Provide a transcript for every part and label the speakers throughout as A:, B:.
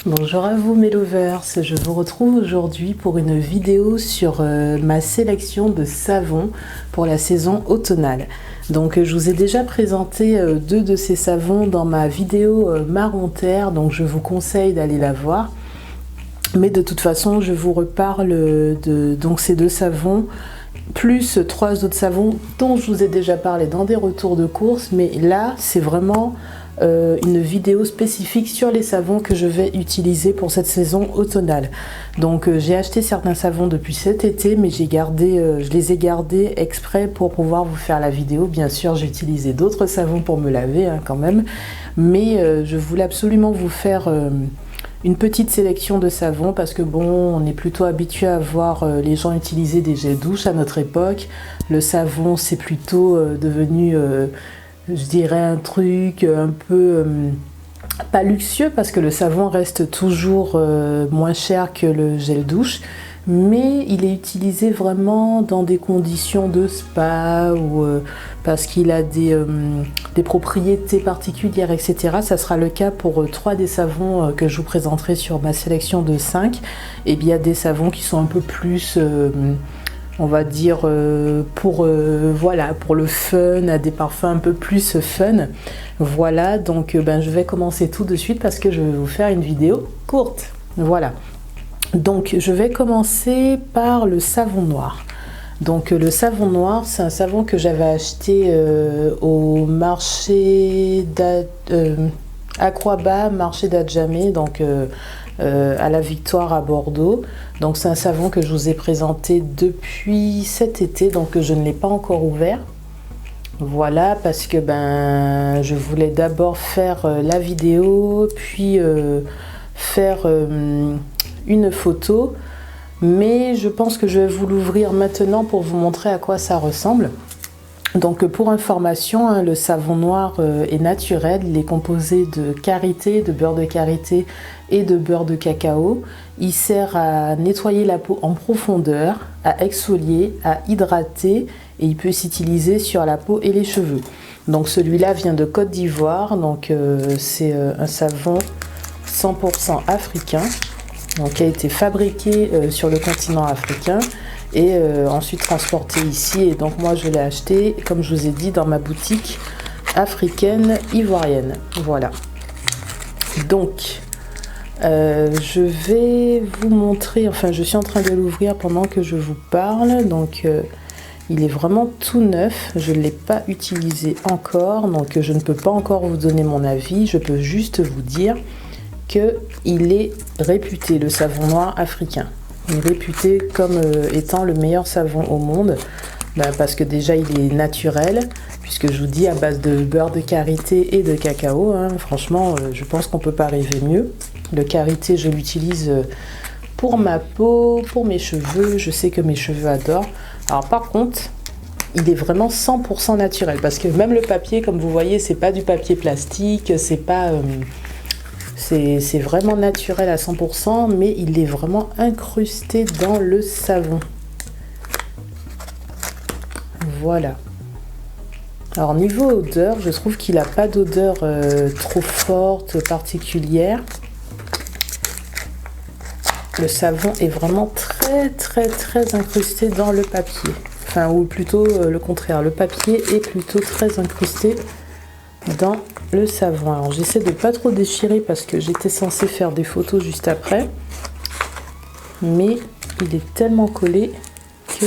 A: Bonjour à vous mes lovers, je vous retrouve aujourd'hui pour une vidéo sur ma sélection de savons pour la saison automnale. Donc je vous ai déjà présenté deux de ces savons dans ma vidéo marron terre, donc je vous conseille d'aller la voir. Mais de toute façon je vous reparle de donc ces deux savons, plus trois autres savons dont je vous ai déjà parlé dans des retours de course, mais là c'est vraiment une vidéo spécifique sur les savons que je vais utiliser pour cette saison automnale. Donc j'ai acheté certains savons depuis cet été, mais je les ai gardés exprès pour pouvoir vous faire la vidéo. Bien sûr j'ai utilisé d'autres savons pour me laver quand même, mais je voulais absolument vous faire une petite sélection de savons parce que bon, on est plutôt habitué à voir les gens utiliser des gels douche à notre époque. Le savon c'est plutôt devenu je dirais un truc un peu pas luxueux parce que le savon reste toujours moins cher que le gel douche, mais il est utilisé vraiment dans des conditions de spa ou parce qu'il a des propriétés particulières, etc. Ça sera le cas pour trois des savons que je vous présenterai sur ma sélection de 5. Et bien il y a des savons qui sont un peu plus on va dire voilà, pour le fun, à des parfums un peu plus fun. Voilà, donc je vais commencer tout de suite parce que je vais vous faire une vidéo courte. Voilà. Donc je vais commencer par le savon noir. Donc le savon noir, c'est un savon que j'avais acheté au marché Aquaba, marché d'Adjamé, donc à la Victoire à Bordeaux. Donc c'est un savon que je vous ai présenté depuis cet été, donc je ne l'ai pas encore ouvert. Voilà, parce que je voulais d'abord faire la vidéo, puis faire une photo, mais je pense que je vais vous l'ouvrir maintenant pour vous montrer à quoi ça ressemble. Donc pour information, le savon noir est naturel, il est composé de karité, de beurre de karité et de beurre de cacao. Il sert à nettoyer la peau en profondeur, à exfolier, à hydrater, et il peut s'utiliser sur la peau et les cheveux. Donc celui-là vient de Côte d'Ivoire, donc c'est un savon 100% africain, donc qui a été fabriqué sur le continent africain et ensuite transporté ici. Et donc moi je l'ai acheté, comme je vous ai dit, dans ma boutique africaine ivoirienne. Voilà. Donc je vais vous montrer, enfin je suis en train de l'ouvrir pendant que je vous parle. Donc il est vraiment tout neuf, je ne l'ai pas utilisé encore, donc je ne peux pas encore vous donner mon avis. Je peux juste vous dire qu'il est réputé, le savon noir africain. Il est réputé comme étant le meilleur savon au monde, parce que déjà il est naturel, puisque je vous dis à base de beurre de karité et de cacao, hein. Franchement je pense qu'on ne peut pas rêver mieux. Le karité je l'utilise pour ma peau, pour mes cheveux, je sais que mes cheveux adorent. Alors par contre il est vraiment 100% naturel, parce que même le papier, comme vous voyez, c'est pas du papier plastique, c'est pas c'est vraiment naturel à 100%, mais il est vraiment incrusté dans le savon. Voilà. Alors niveau odeur, je trouve qu'il n'a pas d'odeur trop forte, particulière. Le savon est vraiment très incrusté dans le papier. Enfin, ou plutôt le contraire, le papier est plutôt très incrusté dans le savon. Alors j'essaie de pas trop déchirer parce que j'étais censée faire des photos juste après, mais il est tellement collé que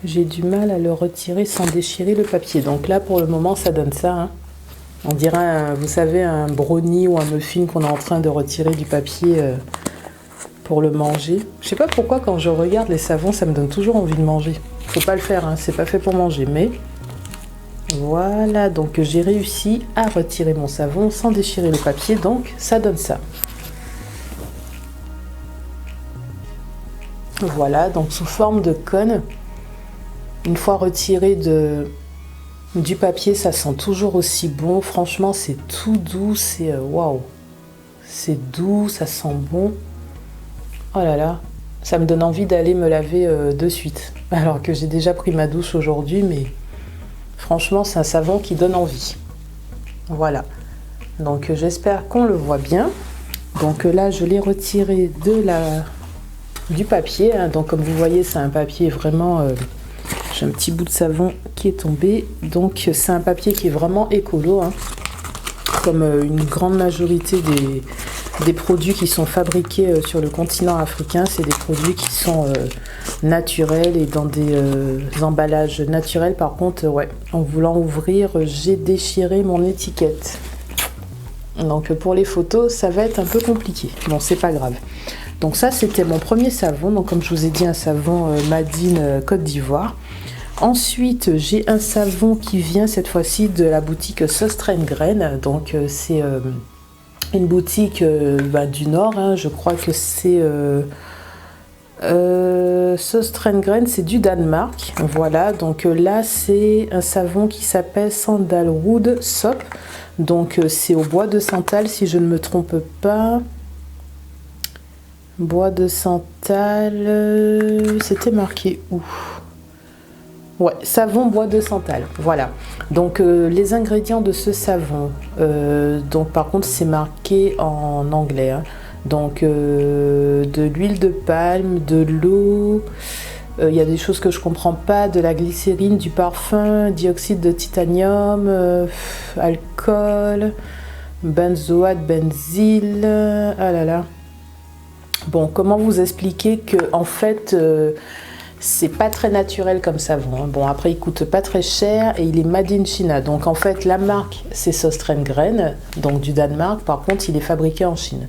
A: j'ai du mal à le retirer sans déchirer le papier. Donc là pour le moment ça donne ça, hein. On dirait vous savez, un brownie ou un muffin qu'on est en train de retirer du papier pour le manger. Je sais pas pourquoi quand je regarde les savons ça me donne toujours envie de manger. Faut pas le faire, hein, c'est pas fait pour manger, mais voilà, donc j'ai réussi à retirer mon savon sans déchirer le papier, donc ça donne ça. Voilà, donc sous forme de cône. Une fois retiré du papier, ça sent toujours aussi bon. Franchement, c'est tout doux, c'est waouh. C'est doux, ça sent bon. Oh là là, ça me donne envie d'aller me laver de suite. Alors que j'ai déjà pris ma douche aujourd'hui, mais franchement, c'est un savon qui donne envie. Voilà. Donc j'espère qu'on le voit bien. Donc là, je l'ai retiré du papier. Hein. Donc comme vous voyez, c'est un papier vraiment... j'ai un petit bout de savon qui est tombé. Donc c'est un papier qui est vraiment écolo. Hein. Comme une grande majorité des produits qui sont fabriqués sur le continent africain, c'est des produits qui sont naturels et dans des emballages naturels. Par contre, ouais, en voulant ouvrir, j'ai déchiré mon étiquette. Donc pour les photos, ça va être un peu compliqué. Bon, c'est pas grave. Donc ça, c'était mon premier savon. Donc comme je vous ai dit, un savon Madine Côte d'Ivoire. Ensuite, j'ai un savon qui vient cette fois-ci de la boutique Sostrengrain. Donc c'est une boutique du Nord. Hein. Je crois que c'est Sostrengrain, c'est du Danemark. Voilà, donc là, c'est un savon qui s'appelle Sandalwood Soap. Donc c'est au bois de santal, si je ne me trompe pas. Bois de santal, c'était marqué où? Ouais, savon bois de santal, voilà. Donc les ingrédients de ce savon, donc par contre c'est marqué en anglais. Hein. Donc de l'huile de palme, de l'eau, il y a des choses que je comprends pas, de la glycérine, du parfum, dioxyde de titanium, alcool, benzoate, benzyle, ah là là. Bon, comment vous expliquer que en fait c'est pas très naturel comme savon. Hein. Bon, après il coûte pas très cher et il est made in China. Donc en fait la marque c'est Sostrengrain, donc du Danemark. Par contre il est fabriqué en Chine.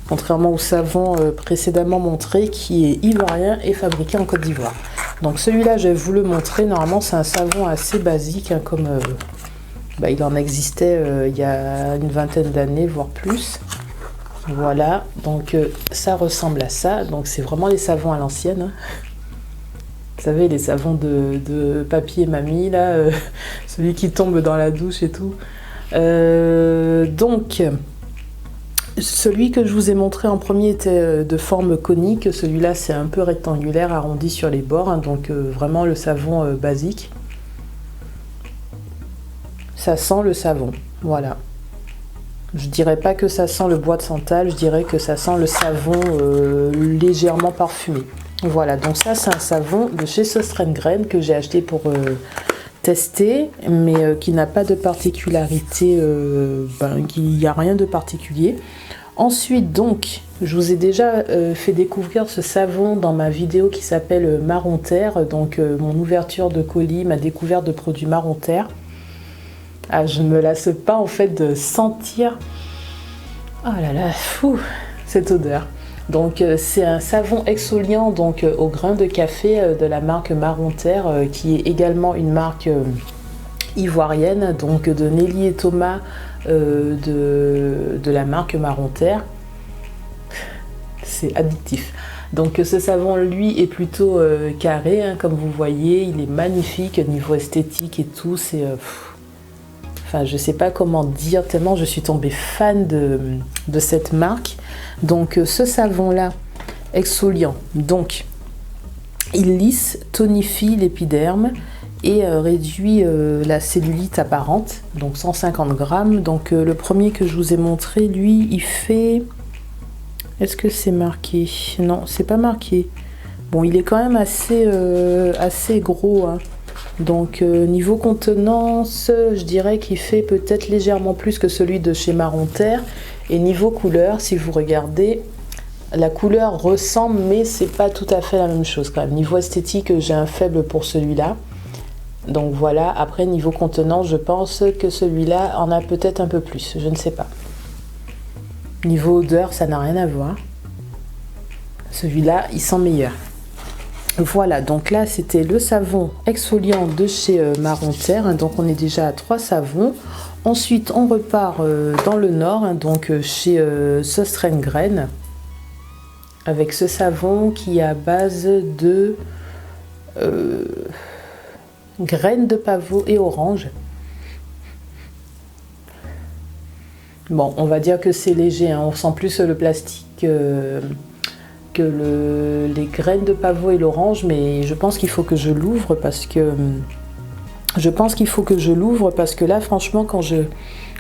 A: Contrairement au savon précédemment montré qui est ivoirien et fabriqué en Côte d'Ivoire. Donc celui-là je vais vous le montrer. Normalement c'est un savon assez basique, hein, comme il en existait il y a une vingtaine d'années, voire plus. Voilà, donc ça ressemble à ça. Donc c'est vraiment les savons à l'ancienne. Hein. Vous savez, les savons de papy et mamie, là, celui qui tombe dans la douche et tout. Donc, celui que je vous ai montré en premier était de forme conique. Celui-là, c'est un peu rectangulaire, arrondi sur les bords. Hein, donc, vraiment le savon basique. Ça sent le savon, voilà. Je dirais pas que ça sent le bois de santal, je dirais que ça sent le savon légèrement parfumé. Voilà, donc ça c'est un savon de chez Sostrengrain que j'ai acheté pour tester, mais qui n'a pas de particularité, il n'y a rien de particulier. Ensuite donc, je vous ai déjà fait découvrir ce savon dans ma vidéo qui s'appelle Marron Terre, donc mon ouverture de colis, ma découverte de produits Marron Terre. Ah, je ne me lasse pas en fait de sentir, oh là là, fou, cette odeur. Donc c'est un savon exfoliant donc au grain de café de la marque Marron Terre, qui est également une marque ivoirienne, donc de Nelly et Thomas, de la marque Marron Terre. C'est addictif. Donc ce savon lui est plutôt carré, hein, comme vous voyez, il est magnifique niveau esthétique et tout, c'est... Enfin, je sais pas comment dire, tellement je suis tombée fan de cette marque. Donc, ce savon-là, exfoliant, donc, il lisse, tonifie l'épiderme et réduit la cellulite apparente, donc 150 grammes. Donc, le premier que je vous ai montré, lui, il fait... Est-ce que c'est marqué? Non, c'est pas marqué. Bon, il est quand même assez gros, hein. Donc niveau contenance, je dirais qu'il fait peut-être légèrement plus que celui de chez Marron Terre. Et niveau couleur, si vous regardez, la couleur ressemble, mais c'est pas tout à fait la même chose quand même. Niveau esthétique, j'ai un faible pour celui-là. Donc voilà, après niveau contenance, je pense que celui-là en a peut-être un peu plus, je ne sais pas. Niveau odeur, ça n'a rien à voir. Celui-là, il sent meilleur. Voilà, donc là c'était le savon exfoliant de chez Marron Terre, hein, donc on est déjà à 3 savons. Ensuite on repart dans le nord, hein, donc chez Sostrengrain, avec ce savon qui est à base de graines de pavot et orange. Bon, on va dire que c'est léger, hein, on sent plus le plastique que les graines de pavot et l'orange, mais je pense qu'il faut que je l'ouvre parce que là franchement quand je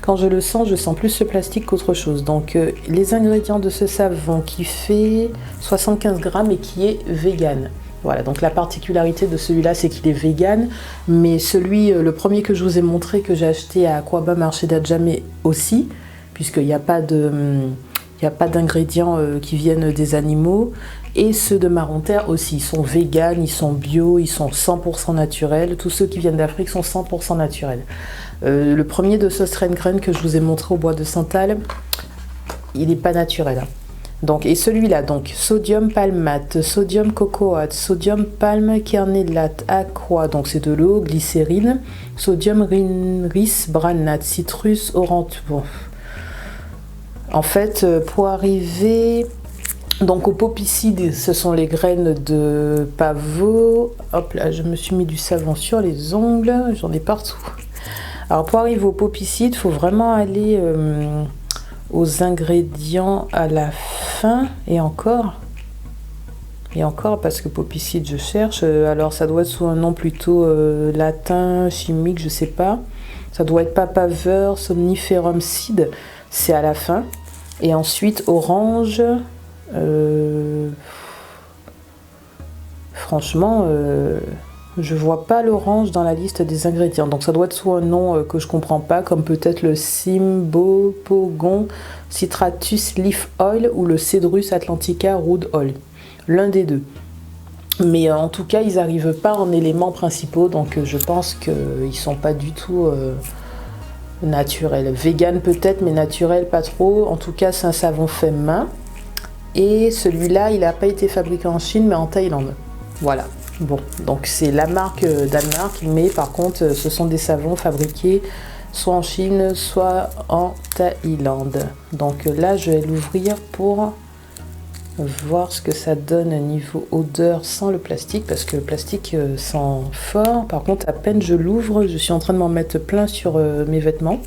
A: Quand je sens plus le plastique qu'autre chose. Donc les ingrédients de ce savon qui fait 75 grammes et qui est vegan. Voilà, donc la particularité de celui-là, c'est qu'il est vegan, mais le premier que je vous ai montré, que j'ai acheté à Aquaba Marché d'Adjamé aussi, puisqu'il n'y a pas d'ingrédients qui viennent des animaux, et ceux de Marron-Terre aussi, ils sont vegan, ils sont bio, ils sont 100% naturels, tous ceux qui viennent d'Afrique sont 100% naturels. Le premier de ce strain grain que je vous ai montré au bois de Santal, il n'est pas naturel. Donc, et celui-là, donc sodium palmate, sodium cocoate, sodium palme kernelate, aqua, donc c'est de l'eau, glycérine, sodium risbranate, citrus, orange. Bon. En fait, pour arriver donc au popicide, ce sont les graines de pavot. Hop là, je me suis mis du savon sur les ongles, j'en ai partout. Alors pour arriver au popicide, il faut vraiment aller aux ingrédients à la fin, et encore parce que popicide je cherche, alors ça doit être sous un nom plutôt latin, chimique, je sais pas, ça doit être papaver somniferum seed, c'est à la fin, et ensuite orange, franchement je vois pas l'orange dans la liste des ingrédients, donc ça doit être soit un nom que je comprends pas, comme peut-être le Cymbopogon Citratus Leaf Oil ou le Cedrus Atlantica Root Oil, l'un des deux. Mais en tout cas, ils n'arrivent pas en éléments principaux, donc je pense qu'ils sont pas du tout naturels. Vegan peut-être, mais naturel pas trop. En tout cas, c'est un savon fait main. Et celui-là, il n'a pas été fabriqué en Chine, mais en Thaïlande. Voilà. Bon, donc c'est la marque Danemark, mais par contre, ce sont des savons fabriqués soit en Chine, soit en Thaïlande. Donc là, je vais l'ouvrir pour voir ce que ça donne niveau odeur sans le plastique, parce que le plastique sent fort. Par contre, à peine je l'ouvre, je suis en train de m'en mettre plein sur mes vêtements.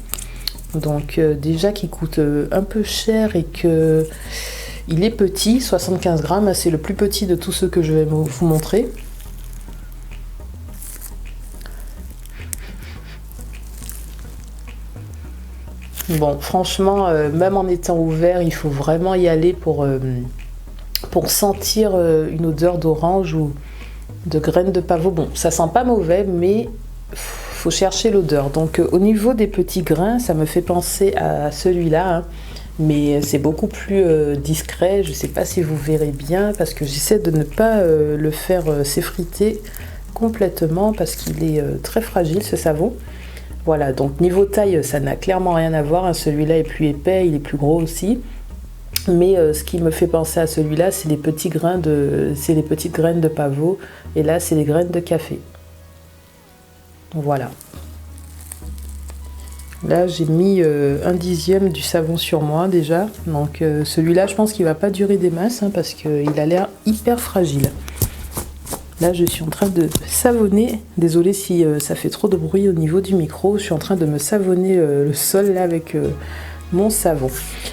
A: Donc déjà qu'il coûte un peu cher et que il est petit, 75 grammes, c'est le plus petit de tous ceux que je vais vous montrer. Bon, franchement, même en étant ouvert, il faut vraiment y aller pour sentir une odeur d'orange ou de graines de pavot. Bon, ça sent pas mauvais, mais faut chercher l'odeur. Donc, au niveau des petits grains, ça me fait penser à celui-là, hein, mais c'est beaucoup plus discret. Je sais pas si vous verrez bien, parce que j'essaie de ne pas le faire s'effriter complètement, parce qu'il est très fragile, ce savon. Voilà, donc niveau taille, ça n'a clairement rien à voir, hein. Celui-là est plus épais, il est plus gros aussi. Mais ce qui me fait penser à celui-là, c'est les petites graines de pavot. Et là, c'est les graines de café. Voilà. Là, j'ai mis 1/10 du savon sur moi déjà. Donc celui-là, je pense qu'il va pas durer des masses, hein, parce qu'il a l'air hyper fragile. Là, je suis en train de savonner. Désolée si ça fait trop de bruit au niveau du micro. Je suis en train de me savonner le sol là avec mon savon.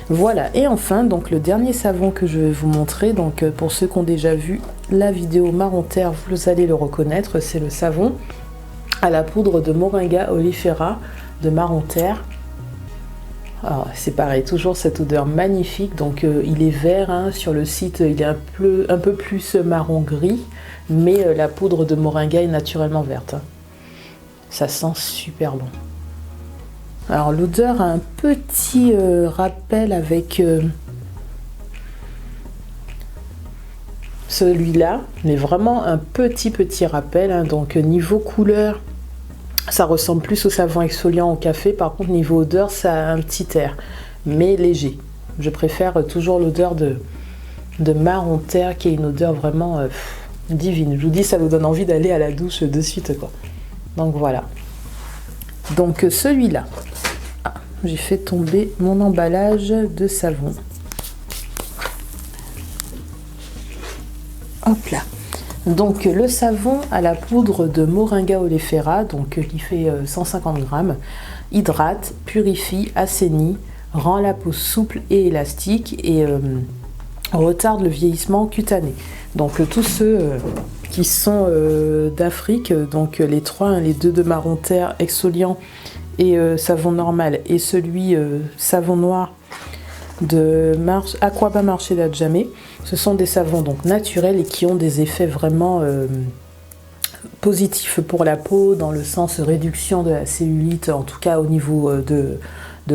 A: Voilà. Et enfin, donc le dernier savon que je vais vous montrer. Donc pour ceux qui ont déjà vu la vidéo Marron-Terre, vous allez le reconnaître. C'est le savon à la poudre de Moringa oleifera de Marron-Terre. Alors, c'est pareil, toujours cette odeur magnifique. Donc il est vert, hein, sur le site il est un peu plus marron gris, mais la poudre de moringa est naturellement verte, hein. Ça sent super bon. Alors l'odeur a un petit rappel avec celui-là, mais vraiment un petit rappel, hein. Donc niveau couleur, ça ressemble plus au savon exfoliant au café. Par contre, niveau odeur, ça a un petit air, mais léger. Je préfère toujours l'odeur de Marron-Terre, qui est une odeur vraiment divine. Je vous dis, ça vous donne envie d'aller à la douche de suite, quoi. Donc voilà. Donc celui-là, j'ai fait tomber mon emballage de savon. Hop là. Donc le savon à la poudre de Moringa oleifera, donc qui fait 150 grammes, hydrate, purifie, assainit, rend la peau souple et élastique et retarde le vieillissement cutané. Donc tous ceux qui sont d'Afrique, donc les trois, hein, les deux de Marron-Terre, exfoliant et savon normal et celui savon noir de Aquaba Marché d'Adjamé, ce sont des savons donc naturels et qui ont des effets vraiment positifs pour la peau, dans le sens réduction de la cellulite, en tout cas au niveau de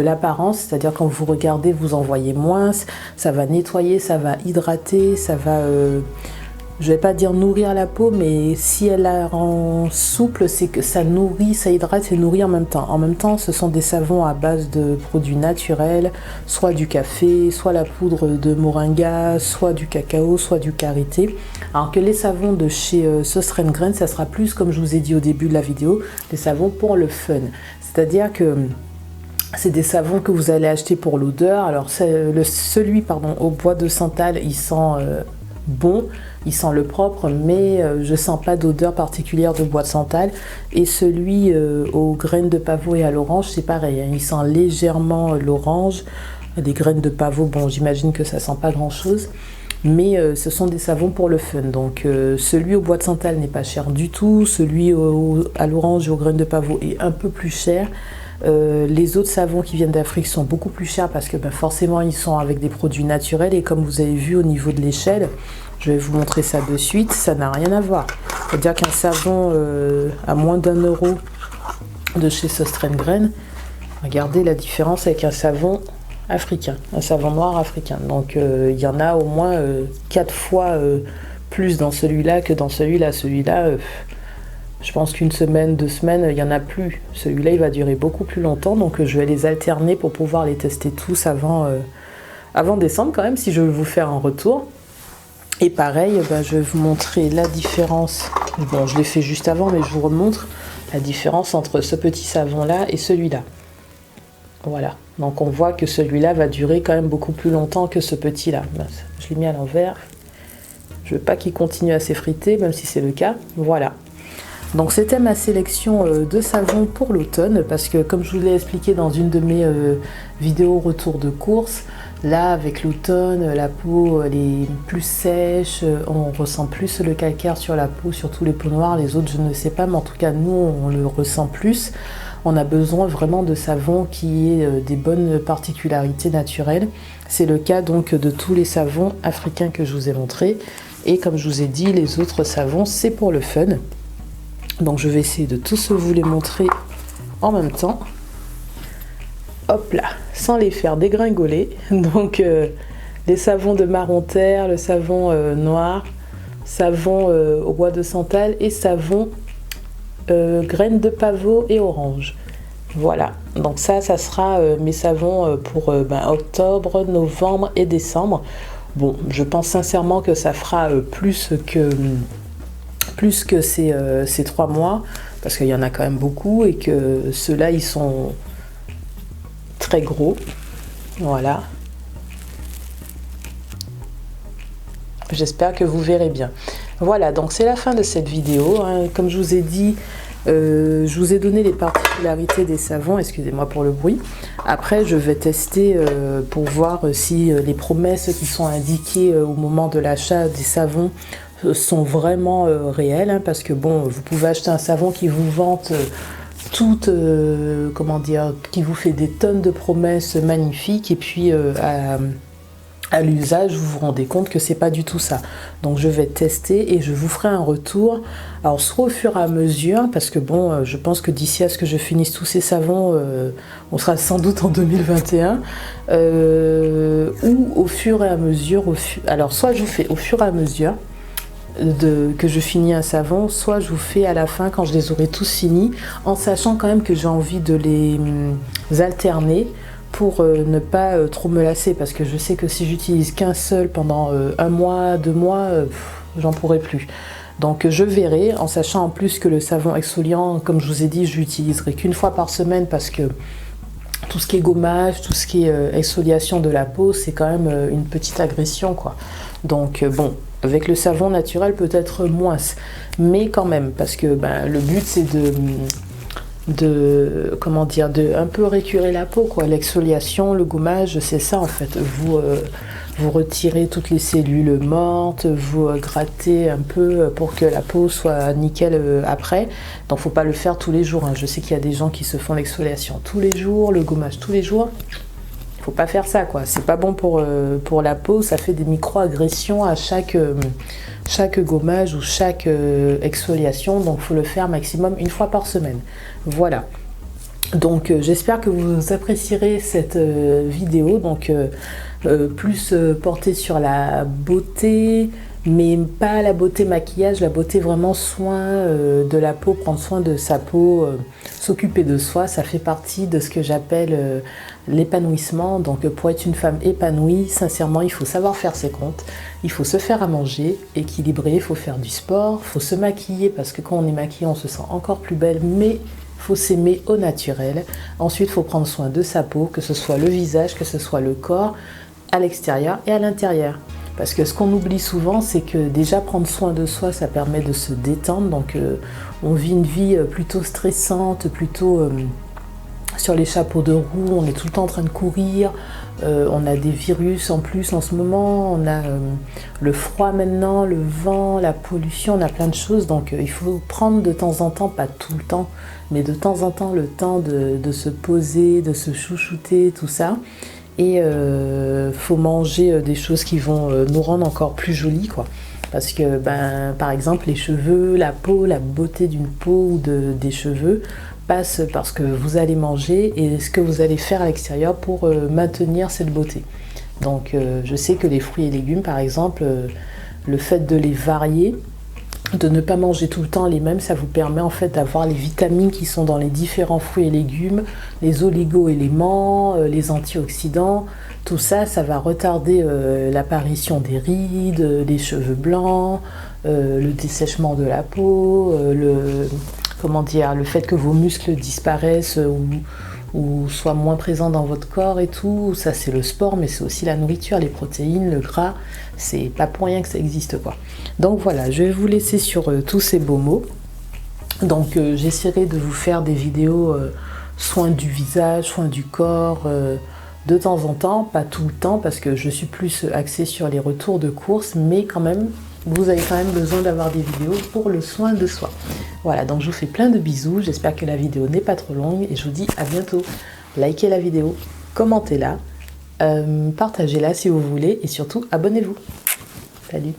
A: l'apparence, c'est-à-dire quand vous regardez, vous en voyez moins, ça va nettoyer, ça va hydrater, ça va, je vais pas dire nourrir la peau, mais si elle la rend souple, c'est que ça nourrit, ça hydrate et nourrit en même temps. En même temps, ce sont des savons à base de produits naturels, soit du café, soit la poudre de moringa, soit du cacao, soit du karité. Alors que les savons de chez Sauce Grain, ça sera plus, comme je vous ai dit au début de la vidéo, des savons pour le fun. C'est-à-dire que c'est des savons que vous allez acheter pour l'odeur. Alors celui au bois de santal, il sent bon, il sent le propre, mais je sens pas d'odeur particulière de bois de santal. Et celui aux graines de pavot et à l'orange, c'est pareil, hein, il sent légèrement l'orange. Des graines de pavot, bon, j'imagine que ça sent pas grand chose, mais ce sont des savons pour le fun. Donc celui au bois de santal n'est pas cher du tout, celui à l'orange et aux graines de pavot est un peu plus cher. Les autres savons qui viennent d'Afrique sont beaucoup plus chers parce que forcément ils sont avec des produits naturels, et comme vous avez vu au niveau de l'échelle, je vais vous montrer ça de suite, ça n'a rien à voir. C'est-à-dire qu'un savon à moins d'1 € de chez Sauce Grain, regardez la différence avec un savon africain, un savon noir africain. Donc il y en a au moins 4 fois plus dans celui-là que dans celui-là. Celui-là, je pense qu'une semaine, 2 semaines, il n'y en a plus. Celui-là, il va durer beaucoup plus longtemps, donc je vais les alterner pour pouvoir les tester tous avant décembre quand même, si je veux vous faire un retour. Et pareil, je vais vous montrer la différence. Bon, je l'ai fait juste avant, mais je vous remontre la différence entre ce petit savon-là et celui-là. Voilà, donc on voit que celui-là va durer quand même beaucoup plus longtemps que ce petit-là. Je l'ai mis à l'envers. Je veux pas qu'il continue à s'effriter, même si c'est le cas. Voilà. Donc c'était ma sélection de savons pour l'automne, parce que comme je vous l'ai expliqué dans une de mes vidéos retour de course, là avec l'automne, la peau elle est plus sèche, on ressent plus le calcaire sur la peau, surtout les peaux noires, les autres je ne sais pas, mais en tout cas nous on le ressent plus. On a besoin vraiment de savons qui aient des bonnes particularités naturelles. C'est le cas donc de tous les savons africains que je vous ai montrés, et comme je vous ai dit, les autres savons c'est pour le fun. Donc je vais essayer de tous vous les montrer en même temps. Hop là, sans les faire dégringoler. Donc les savons de marron terre, le savon noir, savon au bois de santal et savon graines de pavot et orange. Voilà, donc ça sera mes savons pour octobre, novembre et décembre. Bon, je pense sincèrement que ça fera plus que ces 3 mois, parce qu'il y en a quand même beaucoup, et que ceux-là ils sont très gros. Voilà, j'espère que vous verrez bien. Voilà, donc c'est la fin de cette vidéo, hein. Comme je vous ai dit, je vous ai donné les particularités des savons, excusez-moi pour le bruit. Après je vais tester pour voir si les promesses qui sont indiquées au moment de l'achat des savons sont vraiment réelles, hein, parce que bon, vous pouvez acheter un savon qui vous vante comment dire, qui vous fait des tonnes de promesses magnifiques, et puis à l'usage vous vous rendez compte que c'est pas du tout ça. Donc je vais tester et je vous ferai un retour, alors soit au fur et à mesure, parce que bon, je pense que d'ici à ce que je finisse tous ces savons, on sera sans doute en 2021, ou au fur et à mesure, alors soit je vous fais au fur et à mesure que je finis un savon, soit je vous fais à la fin quand je les aurai tous finis, en sachant quand même que j'ai envie de les alterner pour ne pas trop me lasser, parce que je sais que si j'utilise qu'un seul pendant 1 mois, 2 mois, j'en pourrai plus. Donc je verrai, en sachant en plus que le savon exfoliant, comme je vous ai dit, je l'utiliserai qu'une fois par semaine, parce que tout ce qui est gommage, tout ce qui est exfoliation de la peau, c'est quand même une petite agression, quoi. Donc bon, avec le savon naturel peut-être moins, mais quand même, parce que le but c'est comment dire, de un peu récurer la peau, quoi. L'exfoliation, le gommage, c'est ça en fait. Vous retirez toutes les cellules mortes, vous grattez un peu pour que la peau soit nickel après. Donc faut pas le faire tous les jours, hein. Je sais qu'il y a des gens qui se font l'exfoliation tous les jours, le gommage tous les jours. Faut pas faire ça, quoi. C'est pas bon pour la peau, ça fait des micro-agressions à chaque gommage ou chaque exfoliation, donc faut le faire maximum une fois par semaine. Voilà. Donc j'espère que vous apprécierez cette vidéo, donc plus portée sur la beauté, mais pas la beauté maquillage, la beauté vraiment soin de la peau, prendre soin de sa peau, s'occuper de soi, ça fait partie de ce que j'appelle l'épanouissement. Donc pour être une femme épanouie, sincèrement, il faut savoir faire ses comptes, il faut se faire à manger, équilibré, il faut faire du sport, il faut se maquiller, parce que quand on est maquillée, on se sent encore plus belle, mais faut s'aimer au naturel. Ensuite, il faut prendre soin de sa peau, que ce soit le visage, que ce soit le corps, à l'extérieur et à l'intérieur. Parce que ce qu'on oublie souvent, c'est que déjà prendre soin de soi, ça permet de se détendre. Donc on vit une vie plutôt stressante, plutôt sur les chapeaux de roue, on est tout le temps en train de courir. On a des virus en plus en ce moment, on a le froid maintenant, le vent, la pollution, on a plein de choses. Donc il faut prendre de temps en temps, pas tout le temps, mais de temps en temps le temps de se poser, de se chouchouter, tout ça. Et faut manger des choses qui vont nous rendre encore plus jolies, quoi. Parce que par exemple les cheveux, la peau, la beauté d'une peau ou des cheveux passe parce que vous allez manger et ce que vous allez faire à l'extérieur pour maintenir cette beauté. Donc je sais que les fruits et légumes par exemple, le fait de les varier, de ne pas manger tout le temps les mêmes, ça vous permet en fait d'avoir les vitamines qui sont dans les différents fruits et légumes, les oligo-éléments, les antioxydants, tout ça, ça va retarder l'apparition des rides, des cheveux blancs, le dessèchement de la peau, le fait que vos muscles disparaissent ou soient moins présents dans votre corps et tout. Ça c'est le sport, mais c'est aussi la nourriture, les protéines, le gras, c'est pas pour rien que ça existe, quoi. Donc voilà, je vais vous laisser sur tous ces beaux mots. Donc j'essaierai de vous faire des vidéos soins du visage, soins du corps, de temps en temps, pas tout le temps, parce que je suis plus axée sur les retours de course, mais quand même, vous avez quand même besoin d'avoir des vidéos pour le soin de soi. Voilà, donc je vous fais plein de bisous, j'espère que la vidéo n'est pas trop longue, et je vous dis à bientôt. Likez la vidéo, commentez-la, partagez-la si vous voulez, et surtout, abonnez-vous. Salut!